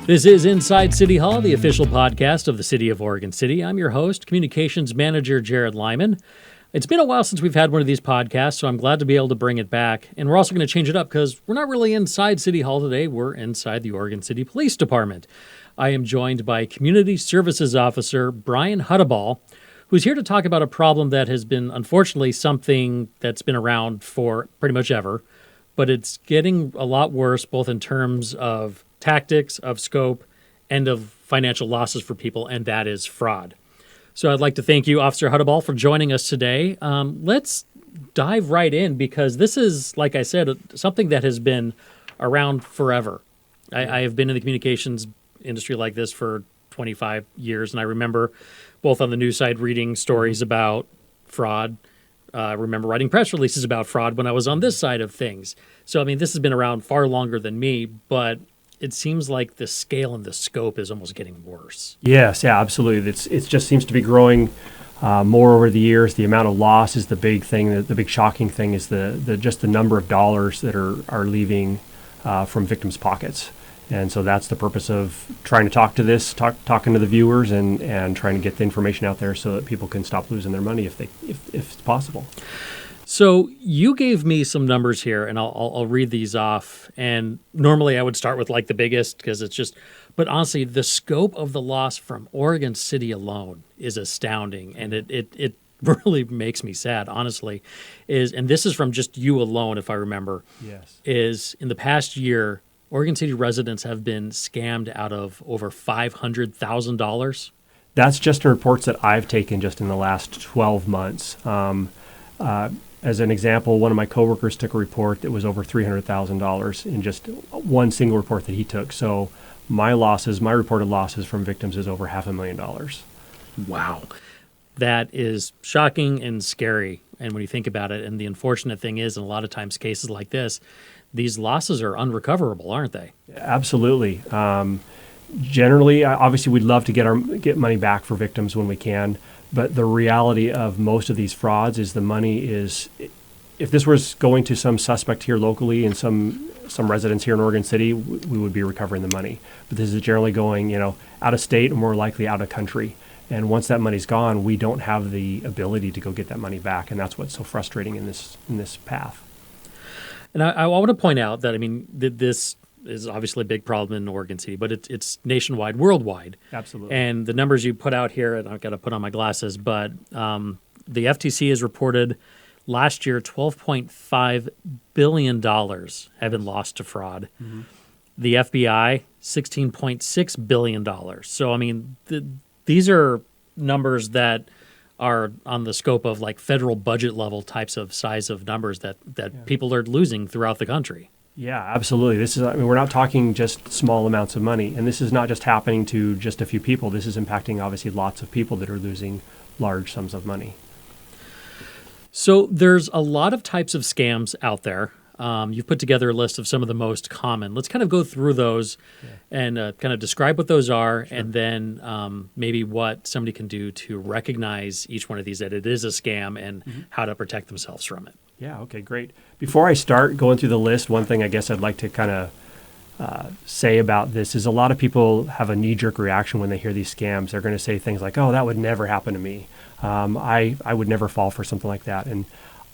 This is Inside City Hall, the official podcast of the City of Oregon City. I'm your host, Communications Manager Jared Lyman. It's been a while since we've had one of these podcasts, so I'm glad to be able to bring it back. And we're also going to change it up because we're not really inside City Hall today. We're inside the Oregon City Police Department. I am joined by Community Services Officer Brian Hutteball, who's here to talk about a problem that has been, unfortunately, something that's been around for pretty much ever, but it's getting a lot worse, both in terms of tactics, of scope, and of financial losses for people, and that is fraud. So I'd like to thank you, Officer Hutteball, for joining us today. Let's dive right in because this is, like I said, something that has been around forever. I have been in the communications industry like this for 25 years, and I remember both on the news side reading stories about fraud. I remember writing press releases about fraud when I was on this side of things. So, I mean, this has been around far longer than me, but it seems like the scale and the scope is almost getting worse. Yes, yeah, absolutely. It just seems to be growing more over the years. The amount of loss is the big thing. The big shocking thing is just the number of dollars that are leaving from victims' pockets. And so that's the purpose of trying to talking to the viewers and trying to get the information out there so that people can stop losing their money if it's possible. So you gave me some numbers here, and I'll read these off. And normally I would start with like the biggest because it's just, but honestly, the scope of the loss from Oregon City alone is astounding, and it really makes me sad, honestly. And this is from just you alone, if I remember. Yes. Is in the past year, Oregon City residents have been scammed out of over $500,000. That's just in reports that I've taken just in the last 12 months. As an example, one of my coworkers took a report that was over $300,000 in just one single report that he took. So my reported losses from victims is over $500,000. Wow. That is shocking and scary. And when you think about it, and the unfortunate thing is, in a lot of times cases like this, these losses are unrecoverable, aren't they? Absolutely. Generally, obviously, we'd love to get money back for victims when we can. But the reality of most of these frauds is the money is, if this was going to some suspect here locally and some residents here in Oregon City, we would be recovering the money. But this is generally going, out of state and more likely out of country. And once that money's gone, we don't have the ability to go get that money back. And that's what's so frustrating in this path. And I want to point out that, this is obviously a big problem in Oregon City, but it's nationwide, worldwide. Absolutely. And the numbers you put out here, and I've got to put on my glasses, but the FTC has reported last year $12.5 billion have been lost to fraud. Mm-hmm. The FBI, $16.6 billion. So, these are numbers that are on the scope of like federal budget level types of size of numbers that people are losing throughout the country. Yeah, absolutely. We're not talking just small amounts of money, and this is not just happening to just a few people. This is impacting obviously lots of people that are losing large sums of money. So there's a lot of types of scams out there. You've put together a list of some of the most common. Let's kind of go through those and kind of describe what those are, sure. And then maybe what somebody can do to recognize each one of these, that it is a scam, and how to protect themselves from it. Yeah, okay, great. Before I start going through the list, one thing I guess I'd like to kind of say about this is a lot of people have a knee-jerk reaction when they hear these scams. They're going to say things like, oh, that would never happen to me. I would never fall for something like that. And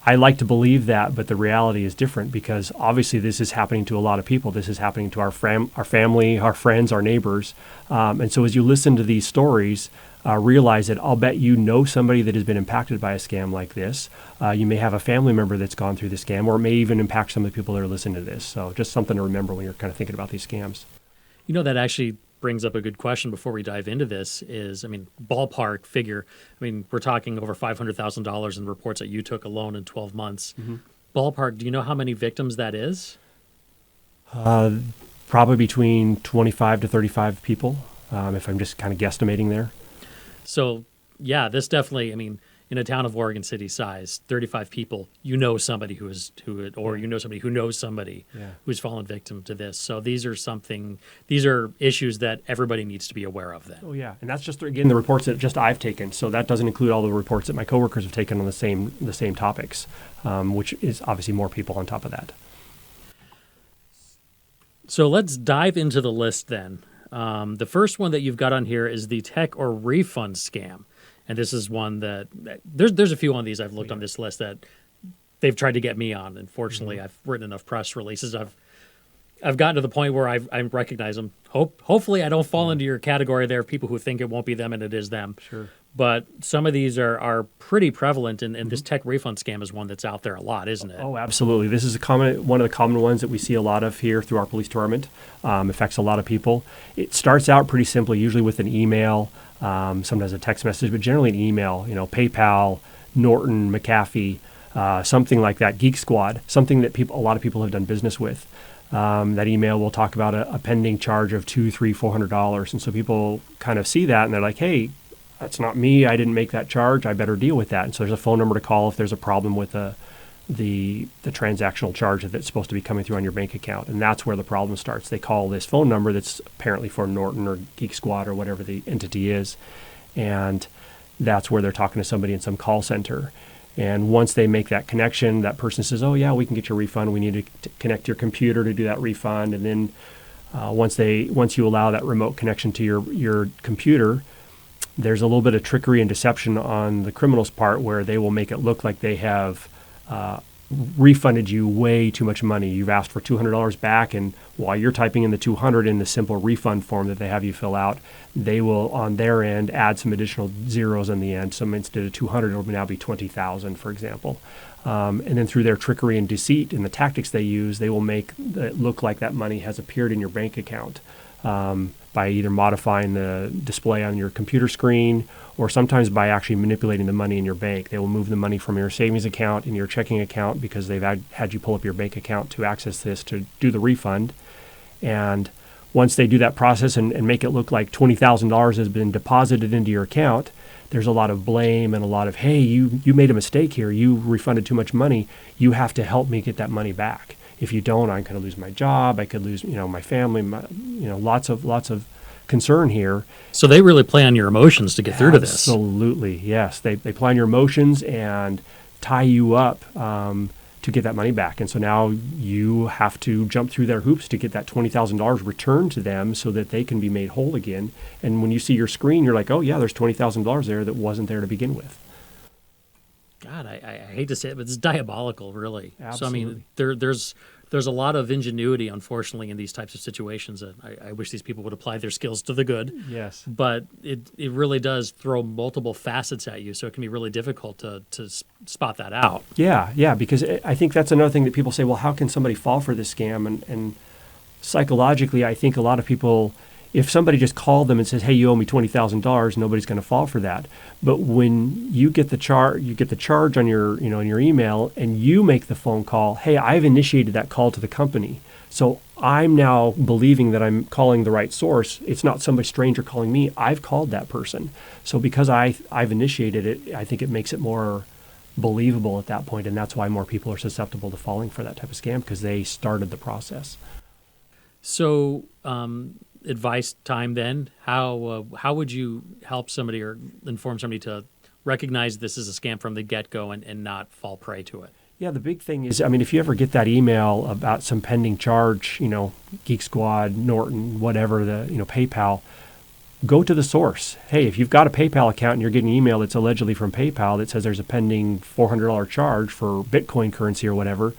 I like to believe that, but the reality is different because obviously this is happening to a lot of people. This is happening to our family, our friends, our neighbors. And so as you listen to these stories, realize that I'll bet you know somebody that has been impacted by a scam like this. You may have a family member that's gone through the scam, or it may even impact some of the people that are listening to this. So just something to remember when you're kind of thinking about these scams. That actually brings up a good question before we dive into this is, ballpark figure. We're talking over $500,000 in reports that you took alone in 12 months. Mm-hmm. Ballpark, do you know how many victims that is? Probably between 25 to 35 people, if I'm just kind of guesstimating there. So, yeah, this definitely, in a town of Oregon City size, 35 people, you know somebody you know somebody who knows somebody who's fallen victim to this. So these are issues that everybody needs to be aware of then. Oh yeah, and that's just again the reports that just I've taken. So that doesn't include all the reports that my coworkers have taken on the same topics, which is obviously more people on top of that. So let's dive into the list then. The first one that you've got on here is the tech or refund scam. And this is one that there's a few on these I've looked on this list that they've tried to get me on. Unfortunately, I've written enough press releases. I've gotten to the point where I recognize them. Hopefully I don't fall into your category there of people who think it won't be them and it is them. Sure. But some of these are pretty prevalent, and this tech refund scam is one that's out there a lot, isn't it? Oh, absolutely. This is one of the common ones that we see a lot of here through our police department. Affects a lot of people. It starts out pretty simply, usually with an email, sometimes a text message, but generally an email. PayPal, Norton, McAfee, something like that. Geek Squad, something that a lot of people have done business with. That email will talk about a pending charge of $200, $300, $400, and so people kind of see that and they're like, "Hey, that's not me. I didn't make that charge. I better deal with that." And so there's a phone number to call if there's a problem with the transactional charge that's supposed to be coming through on your bank account. And that's where the problem starts. They call this phone number that's apparently for Norton or Geek Squad or whatever the entity is. And that's where they're talking to somebody in some call center. And once they make that connection, that person says, "Oh yeah, we can get your refund. We need to connect your computer to do that refund." And then once you allow that remote connection to your computer, there's a little bit of trickery and deception on the criminal's part where they will make it look like they have refunded you way too much money. You've asked for $200 back, and while you're typing in the $200 in the simple refund form that they have you fill out, they will on their end add some additional zeros in the end. So instead of $200, it will now be $20,000, for example. And then through their trickery and deceit and the tactics they use, they will make it look like that money has appeared in your bank account. By either modifying the display on your computer screen or sometimes by actually manipulating the money in your bank. They will move the money from your savings account and your checking account because they've had you pull up your bank account to access this to do the refund. And once they do that process and make it look like $20,000 has been deposited into your account, there's a lot of blame and a lot of, "Hey, you made a mistake here. You refunded too much money. You have to help me get that money back. If you don't, I'm going to lose my job. I could lose, my family. Lots of concern here." So they really play on your emotions to get through to this. Absolutely, yes. They play on your emotions and tie you up to get that money back. And so now you have to jump through their hoops to get that $20,000 returned to them so that they can be made whole again. And when you see your screen, you're like, "Oh yeah, there's $20,000 there that wasn't there to begin with." God, I hate to say it, but it's diabolical, really. Absolutely. So, I mean, there's a lot of ingenuity, unfortunately, in these types of situations. I wish these people would apply their skills to the good. Yes. But it really does throw multiple facets at you, so it can be really difficult to spot that out. Yeah, because I think that's another thing that people say, well, how can somebody fall for this scam? And psychologically, I think a lot of people, if somebody just called them and says, "Hey, you owe me $20,000, nobody's going to fall for that. But when you get the charge on your, in your email, and you make the phone call, "Hey, I've initiated that call to the company, so I'm now believing that I'm calling the right source. It's not somebody stranger calling me. I've called that person. So because I've initiated it, I think it makes it more believable at that point, and that's why more people are susceptible to falling for that type of scam because they started the process. So. Advice time then, how would you help somebody or inform somebody to recognize this is a scam from the get-go and not fall prey to it? Yeah, the big thing is, if you ever get that email about some pending charge, Geek Squad, Norton, whatever, PayPal, go to the source. Hey, if you've got a PayPal account and you're getting an email that's allegedly from PayPal that says there's a pending $400 charge for Bitcoin currency or whatever,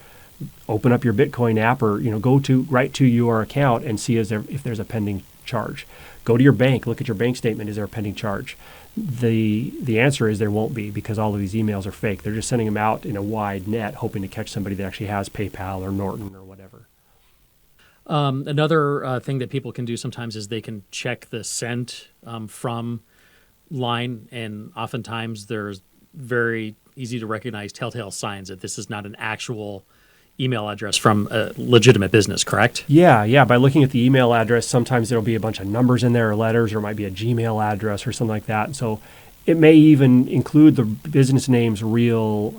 open up your Bitcoin app or go right to your account and see if there's a pending charge. Go to your bank, look at your bank statement. Is there a pending charge? The answer is there won't be because all of these emails are fake. They're just sending them out in a wide net, hoping to catch somebody that actually has PayPal or Norton or whatever. Another thing that people can do sometimes is they can check the sent from line, and oftentimes there's very easy to recognize telltale signs that this is not an actual email address from a legitimate business, correct? Yeah. By looking at the email address, sometimes there'll be a bunch of numbers in there or letters, or it might be a Gmail address or something like that. And so It may even include the business name's real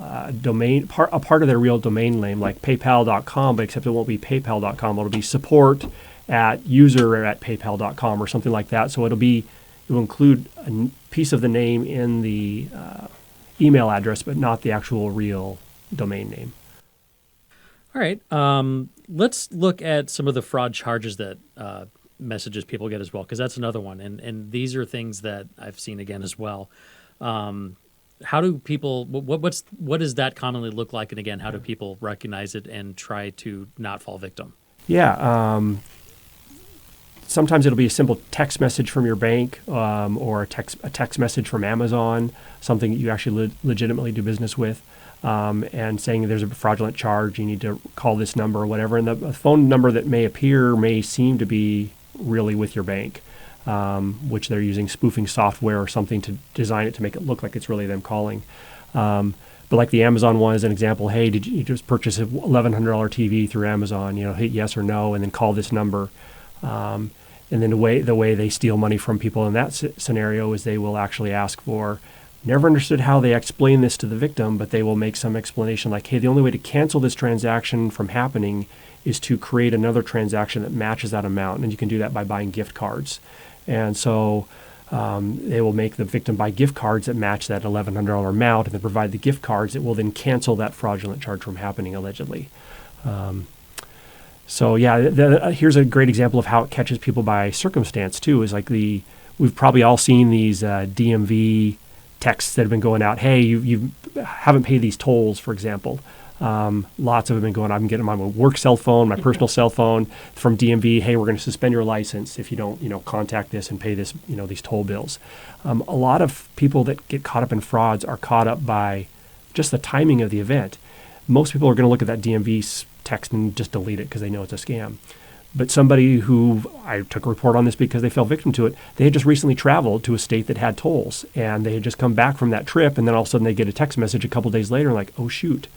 domain, a part of their real domain name, like paypal.com, but except it won't be paypal.com. It'll be support@user@paypal.com or something like that. So it will include a piece of the name in the email address, but not the actual real domain name. All right. Let's look at some of the fraud charges that messages people get as well, because that's another one. And these are things that I've seen again as well. How do people, what does that commonly look like? And again, how do people recognize it and try to not fall victim? Yeah. Sometimes it'll be a simple text message from your bank or a text message from Amazon, something that you actually legitimately do business with, and saying there's a fraudulent charge, you need to call this number or whatever. And the phone number that may appear may seem to be really with your bank, which they're using spoofing software or something to design it to make it look like it's really them calling. But like the Amazon one is an example. Hey, did you just purchase a $1,100 TV through Amazon? Hit yes or no, and then call this number. And then the way they steal money from people in that scenario is they will actually ask for, never understood how they explain this to the victim, but they will make some explanation like, hey, the only way to cancel this transaction from happening is to create another transaction that matches that amount. And you can do that by buying gift cards. And so they will make the victim buy gift cards that match that $1,100 amount and then provide the gift cards that will then cancel that fraudulent charge from happening, allegedly. So yeah, here's a great example of how it catches people by circumstance too. Is like we've probably all seen these DMV texts that have been going out. Hey, you haven't paid these tolls, for example. Lots of them have been going. I'm getting my work cell phone, my personal cell phone from DMV. Hey, we're going to suspend your license if you don't, contact this and pay this, these toll bills. A lot of people that get caught up in frauds are caught up by just the timing of the event. Most people are going to look at that DMV text and just delete it because they know it's a scam. But somebody who, I took a report on this because they fell victim to it, they had just recently traveled to a state that had tolls, and they had just come back from that trip, and then all of a sudden they get a text message a couple days later like, oh shoot,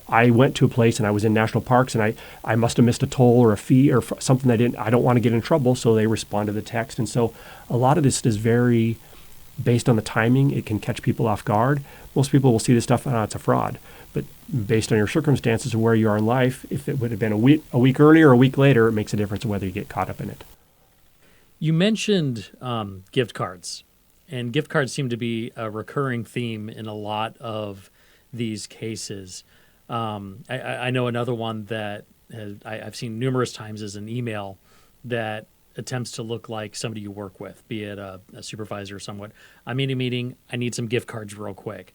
I went to a place and I was in national parks and I must have missed a toll or a fee or something I don't want to get in trouble, so they respond to the text. And so a lot of this is very based on the timing. It can catch people off guard. Most people will see this stuff, it's a fraud. But based on your circumstances of where you are in life, if it would have been a week earlier or a week later, it makes a difference whether you get caught up in it. You mentioned gift cards, and gift cards seem to be a recurring theme in a lot of these cases. I know another one that I've seen numerous times is an email that attempts to look like somebody you work with, be it a supervisor or someone. I'm in a meeting. I need some gift cards real quick.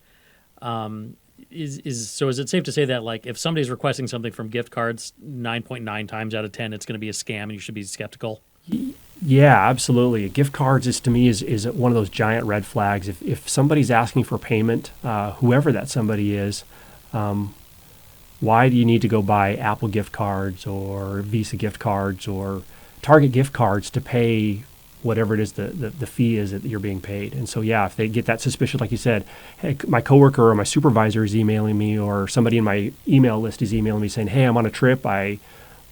Is it safe to say that like if somebody's requesting something from gift cards, 9.9 times out of 10, it's going to be a scam and you should be skeptical? Yeah, absolutely. Gift cards is one of those giant red flags. If somebody's asking for payment, whoever that somebody is, why do you need to go buy Apple gift cards or Visa gift cards or Target gift cards to pay whatever it is the fee is that you're being paid? And so, yeah, if they get that suspicion, like you said, hey, my coworker or my supervisor is emailing me or somebody in my email list is emailing me saying, hey, I'm on a trip. My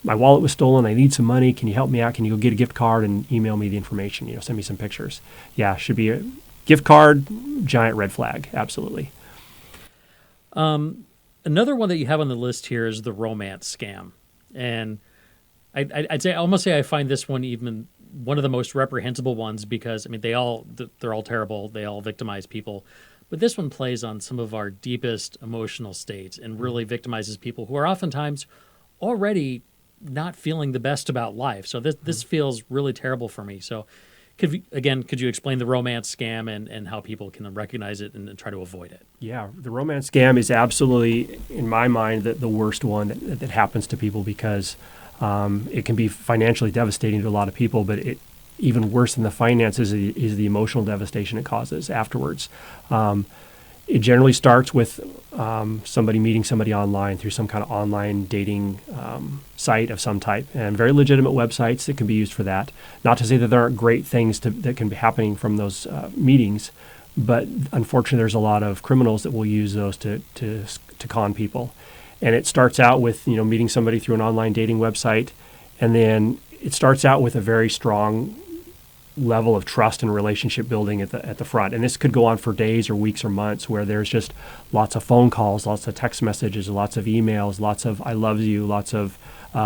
wallet was stolen. I need some money. Can you help me out? Can you go get a gift card and email me the information? Send me some pictures. Yeah, should be a gift card, giant red flag. Absolutely. Another one that you have on the list here is the romance scam. And I almost say I find this one even one of the most reprehensible ones because, they're all terrible. They all victimize people. But this one plays on some of our deepest emotional states and really victimizes people who are oftentimes already not feeling the best about life. So this feels really terrible for me. So could you explain the romance scam and how people can recognize it and try to avoid it? Yeah, the romance scam is absolutely, in my mind, the worst one that happens to people because it can be financially devastating to a lot of people, but even worse than the finances is the emotional devastation it causes afterwards. It generally starts with somebody meeting somebody online through some kind of online dating site of some type, and very legitimate websites that can be used for that. Not to say that there aren't great things that can be happening from those meetings, but unfortunately there's a lot of criminals that will use those to con people. And it starts out with meeting somebody through an online dating website, and then it starts out with a very strong level of trust and relationship building at the front. And this could go on for days or weeks or months, where there's just lots of phone calls, lots of text messages, lots of emails, lots of I love you, lots of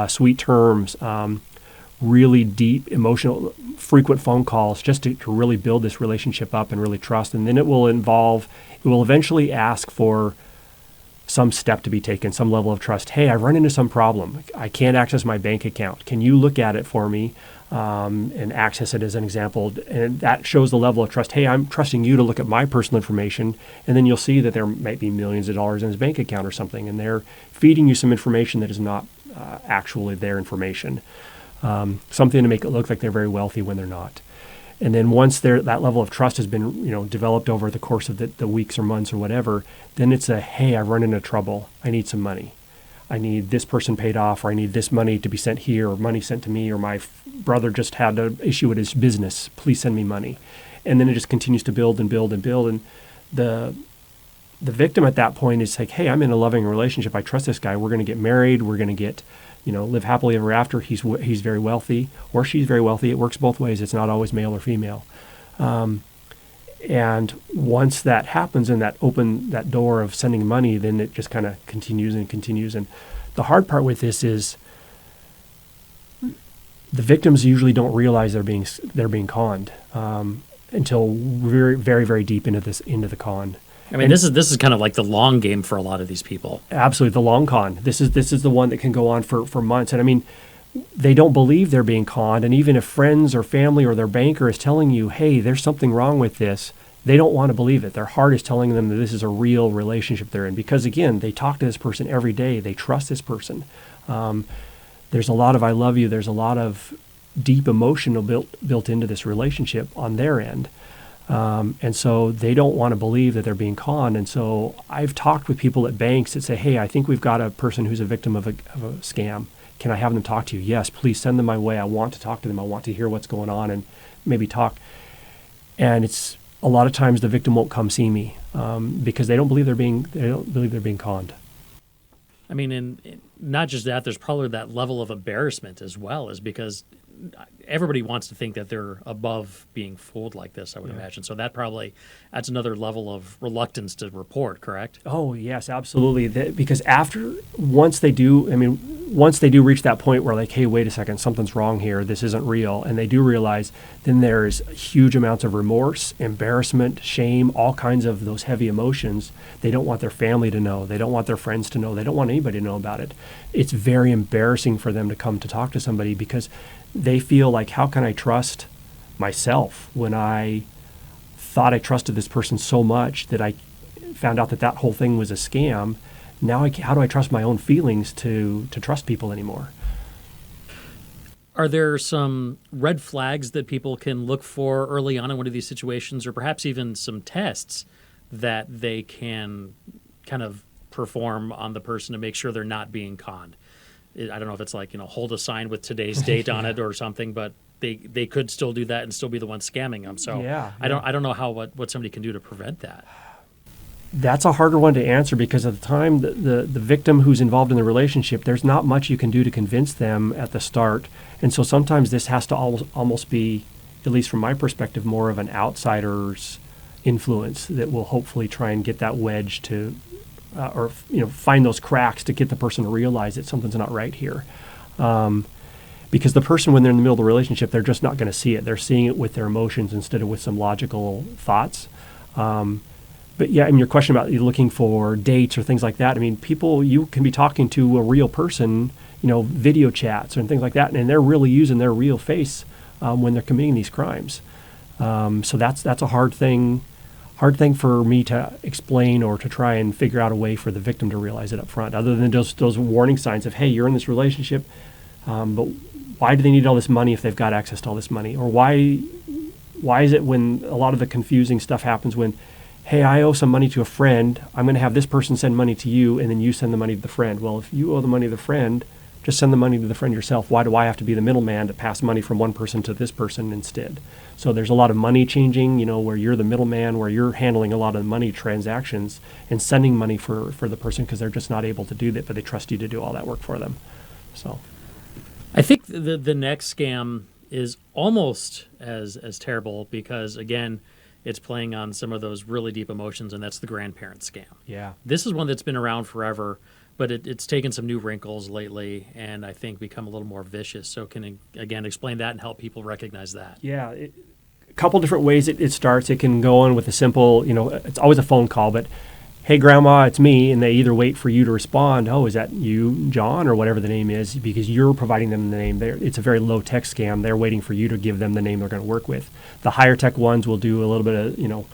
sweet terms, really deep, emotional, frequent phone calls, just to really build this relationship up and really trust. And then it will eventually ask for some step to be taken, some level of trust. Hey, I've run into some problem. I can't access my bank account. Can you look at it for me and access it, as an example? And that shows the level of trust. Hey, I'm trusting you to look at my personal information. And then you'll see that there might be millions of dollars in his bank account or something, and they're feeding you some information that is not actually their information. Something to make it look like they're very wealthy when they're not. And then once that level of trust has been, developed over the course of the weeks or months or whatever, then it's hey, I've run into trouble. I need some money. I need this person paid off, or I need this money to be sent here, or money sent to me, or my brother just had an issue with his business. Please send me money. And then it just continues to build and build and build. And the victim at that point is like, hey, I'm in a loving relationship. I trust this guy. We're going to get married. We're going to get live happily ever after. He's very wealthy, or she's very wealthy. It works both ways. It's not always male or female. And once that happens, and that door of sending money, then it just kind of continues and continues. And the hard part with this is the victims usually don't realize they're being conned until very, very, very deep into the con. I mean, this is kind of like the long game for a lot of these people. Absolutely, the long con. This is the one that can go on for months. And I mean, they don't believe they're being conned. And even if friends or family or their banker is telling you, hey, there's something wrong with this, they don't want to believe it. Their heart is telling them that this is a real relationship they're in. Because again, they talk to this person every day. They trust this person. There's a lot of I love you. There's a lot of deep emotion built into this relationship on their end. And so they don't want to believe that they're being conned. And so I've talked with people at banks that say, hey, I think we've got a person who's a victim of a scam. Can I have them talk to you? Yes, please send them my way. I want to talk to them. I want to hear what's going on and maybe talk. And it's a lot of times the victim won't come see me because they don't believe they're being conned. I mean, and not just that, there's probably that level of embarrassment as well, is because everybody wants to think that they're above being fooled like this, I would imagine. So that probably adds another level of reluctance to report, correct? Oh, yes, absolutely. Because once they do reach that point where like, hey, wait a second, something's wrong here, this isn't real, and they do realize, then there's huge amounts of remorse, embarrassment, shame, all kinds of those heavy emotions. They don't want their family to know. They don't want their friends to know. They don't want anybody to know about it. It's very embarrassing for them to come to talk to somebody because they feel like, how can I trust myself when I thought I trusted this person so much that I found out that whole thing was a scam? Now, how do I trust my own feelings to trust people anymore? Are there some red flags that people can look for early on in one of these situations, or perhaps even some tests that they can kind of perform on the person to make sure they're not being conned? I don't know if it's like, hold a sign with today's date on it or something, but they could still do that and still be the one scamming them. So yeah. I don't know what somebody can do to prevent that. That's a harder one to answer because at the time, the victim who's involved in the relationship, there's not much you can do to convince them at the start. And so sometimes this has to almost be, at least from my perspective, more of an outsider's influence that will hopefully try and get that wedge to or find those cracks to get the person to realize that something's not right here. Because the person, when they're in the middle of the relationship, they're just not going to see it. They're seeing it with their emotions instead of with some logical thoughts. But yeah, and your question about looking for dates or things like that, I mean, people, you can be talking to a real person, video chats and things like that, and they're really using their real face when they're committing these crimes. So that's a hard thing for me to explain or to try and figure out a way for the victim to realize it up front, other than those warning signs of, hey, you're in this relationship, but why do they need all this money if they've got access to all this money? Or why is it when a lot of the confusing stuff happens when, hey, I owe some money to a friend, I'm going to have this person send money to you, and then you send the money to the friend. Well, if you owe the money to the friend, just send the money to the friend yourself. Why do I have to be the middleman to pass money from one person to this person instead? So there's a lot of money changing, where you're the middleman, where you're handling a lot of money transactions and sending money for the person because they're just not able to do that, but they trust you to do all that work for them. So I think the next scam is almost as terrible because, again, it's playing on some of those really deep emotions, and that's the grandparent scam. Yeah. This is one that's been around forever, but it's taken some new wrinkles lately and I think become a little more vicious. So can, again, explain that and help people recognize that. Yeah. A couple different ways it starts. It can go on with a simple, it's always a phone call, but hey, Grandma, it's me. And they either wait for you to respond, oh, is that you, John, or whatever the name is, because you're providing them the name. It's a very low-tech scam. They're waiting for you to give them the name they're going to work with. The higher-tech ones will do a little bit of,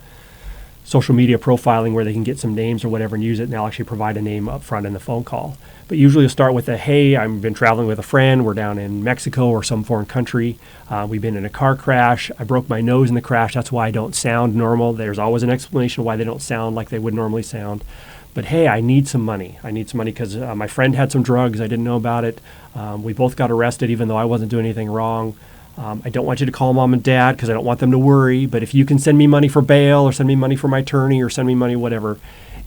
social media profiling where they can get some names or whatever and use it, and they'll actually provide a name up front in the phone call. But usually you'll start with hey, I've been traveling with a friend. We're down in Mexico or some foreign country. We've been in a car crash. I broke my nose in the crash. That's why I don't sound normal. There's always an explanation why they don't sound like they would normally sound. But hey, I need some money. I need some money because my friend had some drugs. I didn't know about it. We both got arrested even though I wasn't doing anything wrong. I don't want you to call Mom and Dad because I don't want them to worry. But if you can send me money for bail or send me money for my attorney or send me money, whatever.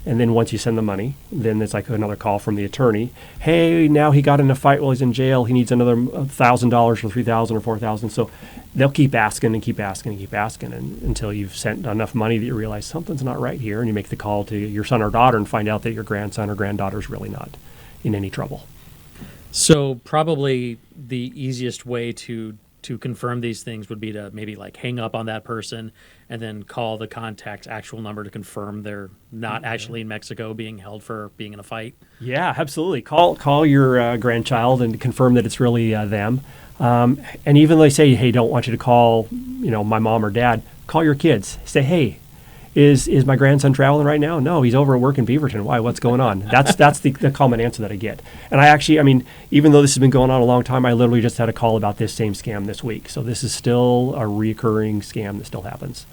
And then once you send the money, then it's like another call from the attorney. Hey, now he got in a fight while he's in jail. He needs another $1,000 or $3,000 or $4,000. So they'll keep asking and keep asking and keep asking until you've sent enough money that you realize something's not right here. And you make the call to your son or daughter and find out that your grandson or granddaughter is really not in any trouble. So probably the easiest way to confirm these things would be to maybe like hang up on that person and then call the contact's actual number to confirm they're not actually in Mexico being held for being in a fight. Yeah, absolutely. Call your grandchild and confirm that it's really them. And even though they say, hey, don't want you to call, my mom or dad, call your kids. Say, hey, is my grandson traveling right now? No, he's over at work in Beaverton. Why? What's going on? That's the common answer that I get. And even though this has been going on a long time, I literally just had a call about this same scam this week. So this is still a recurring scam that still happens.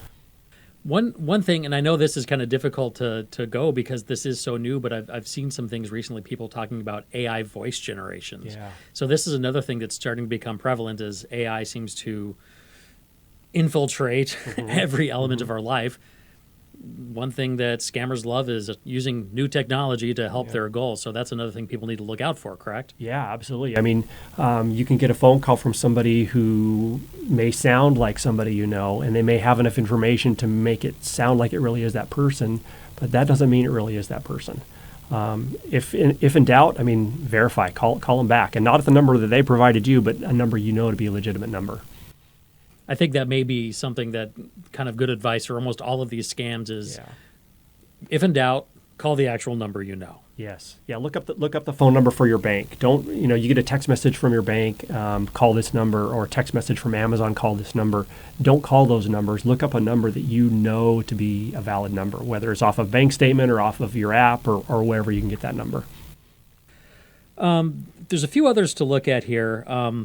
One thing, and I know this is kind of difficult to go because this is so new, but I've seen some things recently, people talking about AI voice generations. Yeah. So this is another thing that's starting to become prevalent as AI seems to infiltrate every element of our life. One thing that scammers love is using new technology to help their goals. So that's another thing people need to look out for, correct? Yeah, absolutely. You can get a phone call from somebody who may sound like somebody and they may have enough information to make it sound like it really is that person, but that doesn't mean it really is that person. If in doubt, verify, call them back, and not at the number that they provided you, but a number to be a legitimate number. I think that may be something that kind of good advice for almost all of these scams is, if in doubt, call the actual number Yes. Yeah. Look up the phone number for your bank. Don't you get a text message from your bank, call this number, or a text message from Amazon, call this number. Don't call those numbers. Look up a number that you know to be a valid number, whether it's off a bank statement or off of your app or wherever you can get that number. There's a few others to look at here.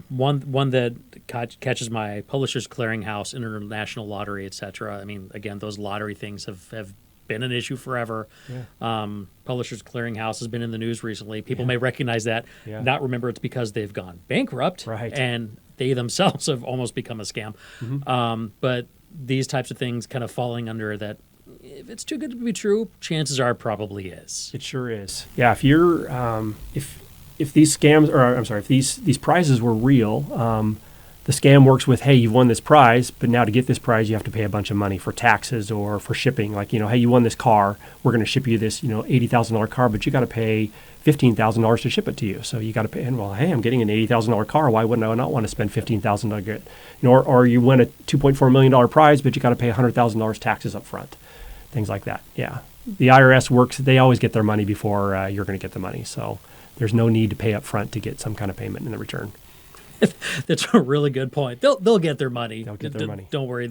One that catches my eye: Publishers Clearinghouse, International Lottery, etc. Again, those lottery things have been an issue forever. Yeah. Publishers Clearinghouse has been in the news recently. People may recognize that, not remember it's because they've gone bankrupt, right, and they themselves have almost become a scam. Mm-hmm. But these types of things kind of falling under that. If it's too good to be true, chances are it probably is. It sure is. Yeah. If you're if these scams, or I'm sorry, if these prizes were real, the scam works with, hey, you've won this prize, but now to get this prize, you have to pay a bunch of money for taxes or for shipping. Like, hey, you won this car, we're going to ship you this, $80,000 car, but you got to pay $15,000 to ship it to you. So you got to pay, and hey, I'm getting an $80,000 car. Why wouldn't I not want to spend $15,000 to get, or you win a $2.4 million prize, but you got to pay $100,000 taxes up front. Things like that. Yeah. The IRS works, they always get their money before you're going to get the money. So there's no need to pay up front to get some kind of payment in the return. That's a really good point. They'll get their money. They'll get their money. Don't worry.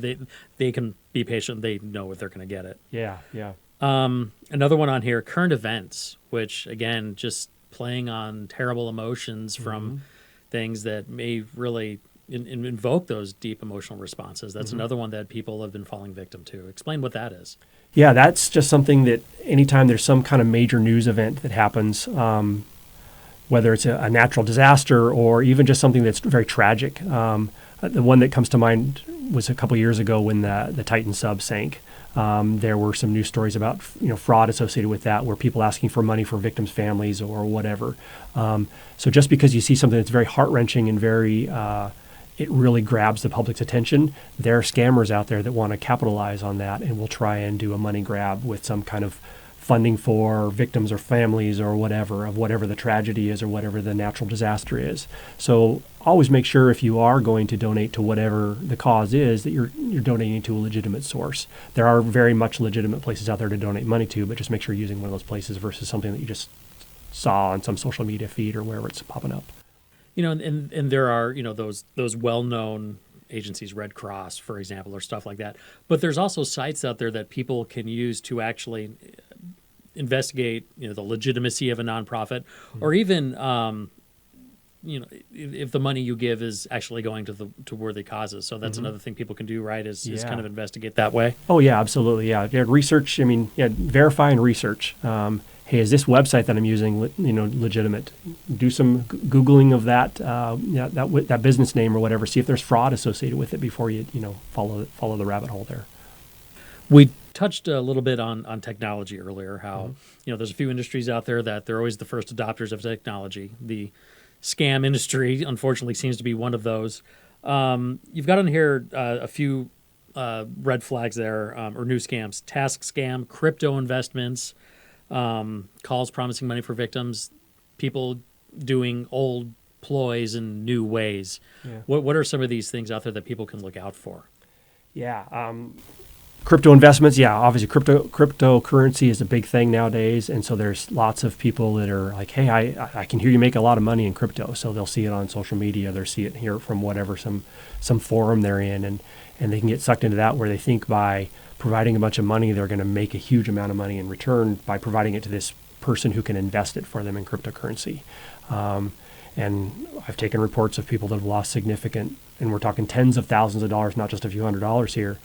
They can be patient. They know what they're going to get it. Yeah. Another one on here, current events, which again, just playing on terrible emotions from things that may really invoke those deep emotional responses. That's another one that people have been falling victim to. Explain what that is. Yeah, that's just something that anytime there's some kind of major news event that happens, whether it's a natural disaster or even just something that's very tragic. The one that comes to mind was a couple years ago when the Titan sub sank. There were some news stories about fraud associated with that, where people asking for money for victims' families or whatever. So just because you see something that's very heart-wrenching and very it really grabs the public's attention, there are scammers out there that want to capitalize on that and will try and do a money grab with some kind of funding for victims or families or whatever, of whatever the tragedy is or whatever the natural disaster is. So always make sure if you are going to donate to whatever the cause is that you're donating to a legitimate source. There are very much legitimate places out there to donate money to, but just make sure you're using one of those places versus something that you just saw on some social media feed or wherever it's popping up. And there are, those well-known agencies, Red Cross, for example, or stuff like that. But there's also sites out there that people can use to actually investigate, the legitimacy of a nonprofit, or even, if the money you give is actually going to worthy causes. So that's another thing people can do, right? Is kind of investigate that way. Oh yeah, absolutely. Yeah, research. Verify and research. Hey, is this website that I'm using, legitimate? Do some Googling of that, that business name or whatever. See if there's fraud associated with it before you, follow the rabbit hole there. We touched a little bit on technology earlier, how, there's a few industries out there that they're always the first adopters of technology. The scam industry, unfortunately, seems to be one of those. You've got on here a few red flags there, or new scams: task scam, crypto investments, calls promising money for victims, people doing old ploys in new ways. Yeah. What are some of these things out there that people can look out for? Yeah. Crypto investments, obviously cryptocurrency is a big thing nowadays, and so there's lots of people that are like, hey, I can hear you make a lot of money in crypto, so they'll see it on social media, they'll see it here from whatever, some forum they're in, and they can get sucked into that where they think by providing a bunch of money, they're going to make a huge amount of money in return by providing it to this person who can invest it for them in cryptocurrency. And I've taken reports of people that have lost significant, and we're talking tens of thousands of dollars, not just a few $100s here,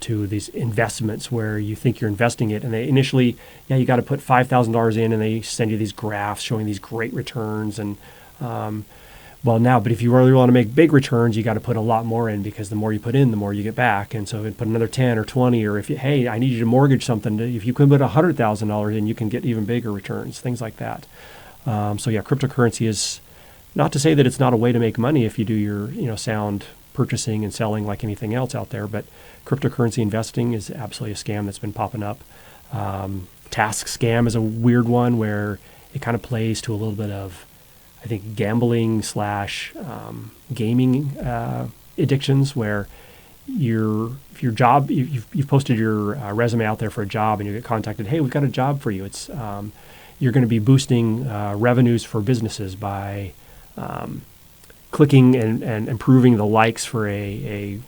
to these investments where you think you're investing it. And they initially, you got to put $5,000 in, and they send you these graphs showing these great returns. And but if you really want to make big returns, you got to put a lot more in, because the more you put in, the more you get back. And so put another 10 or 20, or I need you to mortgage something. If you can put $100,000 in, you can get even bigger returns, things like that. Cryptocurrency is not to say that it's not a way to make money if you do your, sound purchasing and selling like anything else out there, but cryptocurrency investing is absolutely a scam that's been popping up. Task scam is a weird one where it kind of plays to a little bit of, I think, gambling / gaming addictions, where if your job, you've posted your resume out there for a job and you get contacted, hey, we've got a job for you. It's you're going to be boosting revenues for businesses by clicking and improving the likes for the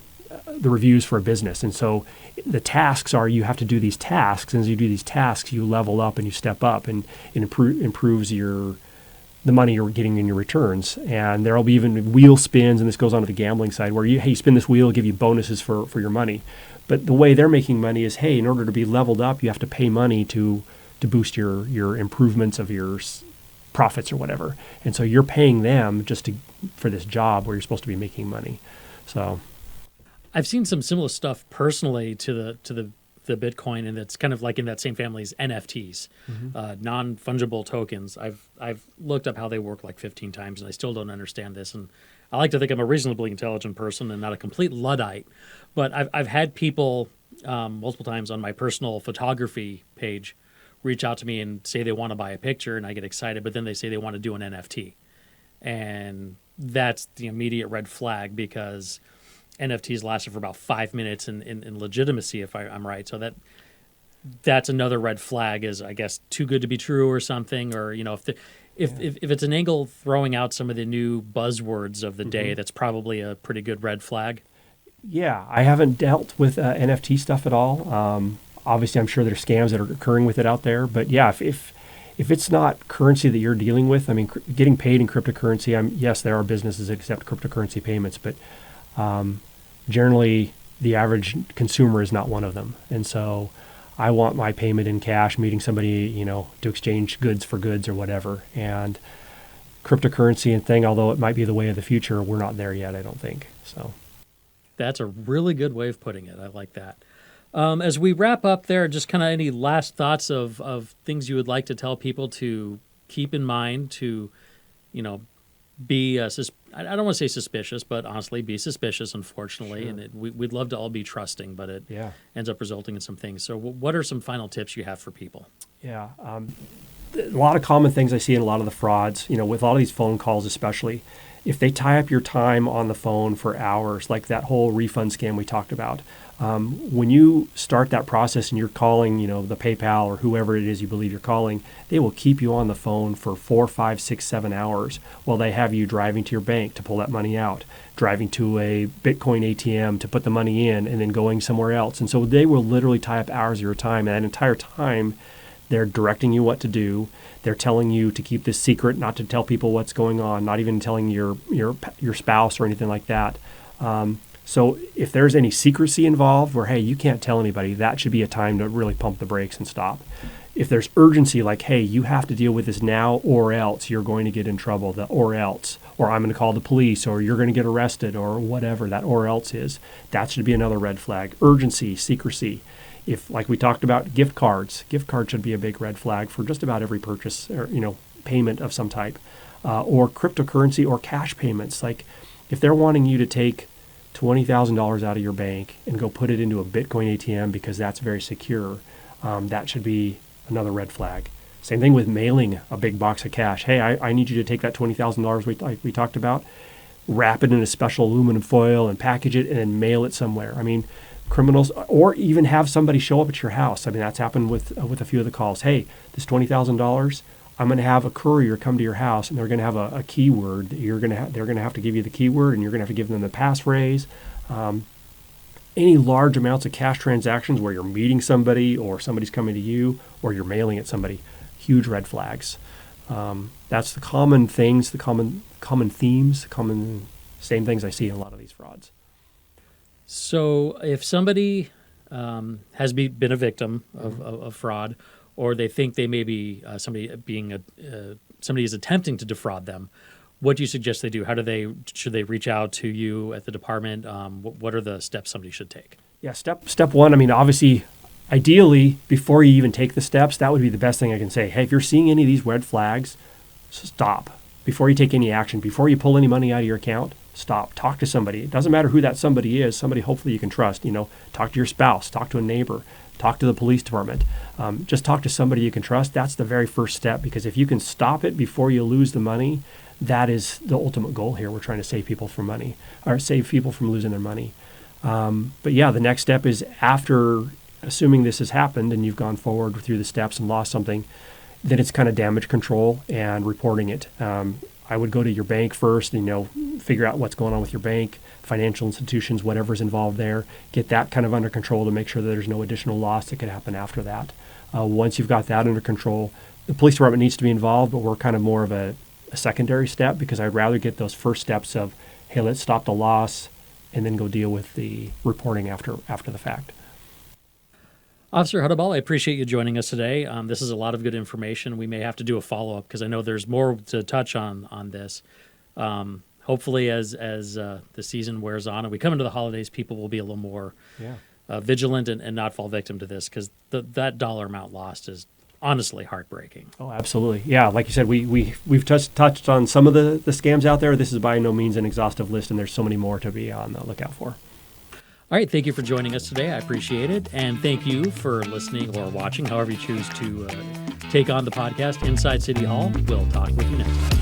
reviews for a business. And so the tasks are, you have to do these tasks, and as you do these tasks, you level up and you step up, and it improves the money you're getting in your returns. And there'll be even wheel spins, and this goes on to the gambling side, where you spin this wheel, give you bonuses for your money. But the way they're making money is, hey, in order to be leveled up, you have to pay money to boost your improvements of your profits or whatever. And so you're paying them for this job where you're supposed to be making money. So I've seen some similar stuff personally to the Bitcoin, and it's kind of like in that same family as NFTs, non-fungible tokens. I've looked up how they work like 15 times, and I still don't understand this. And I like to think I'm a reasonably intelligent person and not a complete Luddite. But I've had people multiple times on my personal photography page reach out to me and say they want to buy a picture, and I get excited, but then they say they want to do an NFT. And that's the immediate red flag, because NFTs lasted for about 5 minutes in legitimacy, if I'm right. So that's another red flag, is, I guess, too good to be true or something. Or, if it's an angle throwing out some of the new buzzwords of the day, that's probably a pretty good red flag. Yeah, I haven't dealt with NFT stuff at all. Obviously, I'm sure there's scams that are occurring with it out there. But yeah, if it's not currency that you're dealing with, I mean, getting paid in cryptocurrency, yes, there are businesses that accept cryptocurrency payments, but generally the average consumer is not one of them. And so I want my payment in cash, meeting somebody, to exchange goods for goods or whatever. And cryptocurrency and thing, although it might be the way of the future, we're not there yet, I don't think. So that's a really good way of putting it. I like that. As we wrap up there, just kind of any last thoughts of things you would like to tell people to keep in mind to, be I don't want to say suspicious, but honestly, be suspicious. Unfortunately, Sure. and we'd love to all be trusting, but it Yeah. ends up resulting in some things. So, what are some final tips you have for people? Yeah. A lot of common things I see in a lot of the frauds, with a lot of these phone calls, especially if they tie up your time on the phone for hours, like that whole refund scam we talked about. When you start that process and you're calling, the PayPal or whoever it is you believe you're calling, they will keep you on the phone for 4, 5, 6, 7 hours while they have you driving to your bank to pull that money out, driving to a Bitcoin ATM to put the money in, and then going somewhere else. And so they will literally tie up hours of your time. And that entire time, they're directing you what to do. They're telling you to keep this secret, not to tell people what's going on, not even telling your spouse or anything like that. So if there's any secrecy involved where, hey, you can't tell anybody, that should be a time to really pump the brakes and stop. If there's urgency, like, hey, you have to deal with this now or else you're going to get in trouble, the or else, or I'm going to call the police, or you're going to get arrested, or whatever that or else is, that should be another red flag. Urgency, secrecy. If, like we talked about, gift cards should be a big red flag for just about every purchase or, payment of some type, or cryptocurrency or cash payments. Like if they're wanting you to take $20,000 out of your bank and go put it into a Bitcoin ATM because that's very secure, that should be another red flag. Same thing with mailing a big box of cash. Hey, I need you to take that $20,000 we talked about, wrap it in a special aluminum foil and package it and then mail it somewhere. I mean, criminals, or even have somebody show up at your house. I mean, that's happened with a few of the calls. Hey, this $20,000, I'm going to have a courier come to your house, and they're going to have a keyword. They're going to have to give you the keyword, and you're going to have to give them the passphrase. Any large amounts of cash transactions where you're meeting somebody, or somebody's coming to you, or you're mailing at somebody, huge red flags. That's the common things, the common themes, same things I see in a lot of these frauds. So if somebody has been a victim of fraud, or they think they may be somebody is attempting to defraud them, what do you suggest they do? Should they reach out to you at the department? What are the steps somebody should take? Yeah, step one, I mean, obviously, ideally, before you even take the steps, that would be the best thing I can say. Hey, if you're seeing any of these red flags, stop. Before you take any action, before you pull any money out of your account, stop. Talk to somebody. It doesn't matter who that somebody is, somebody hopefully you can trust. Talk to your spouse, talk to a neighbor, talk to the police department. Just talk to somebody you can trust. That's the very first step, because if you can stop it before you lose the money, that is the ultimate goal here. We're trying to save people from money, or save people from losing their money. But yeah, the next step is, after assuming this has happened and you've gone forward through the steps and lost something, then it's kind of damage control and reporting it. I would go to your bank first, figure out what's going on with your bank, financial institutions, whatever's involved there, get that kind of under control to make sure that there's no additional loss that could happen after that. Once you've got that under control, the police department needs to be involved, but we're kind of more of a secondary step, because I'd rather get those first steps of, hey, let's stop the loss, and then go deal with the reporting after the fact. Officer Hutteball, I appreciate you joining us today. This is a lot of good information. We may have to do a follow-up, because I know there's more to touch on this. Hopefully, as the season wears on and we come into the holidays, people will be a little more vigilant and not fall victim to this, because that dollar amount lost is honestly heartbreaking. Oh, absolutely. Yeah, like you said, we've touched on some of the scams out there. This is by no means an exhaustive list, and there's so many more to be on the lookout for. All right, thank you for joining us today. I appreciate it. And thank you for listening or watching, however you choose to take on the podcast Inside City Hall. We'll talk with you next time.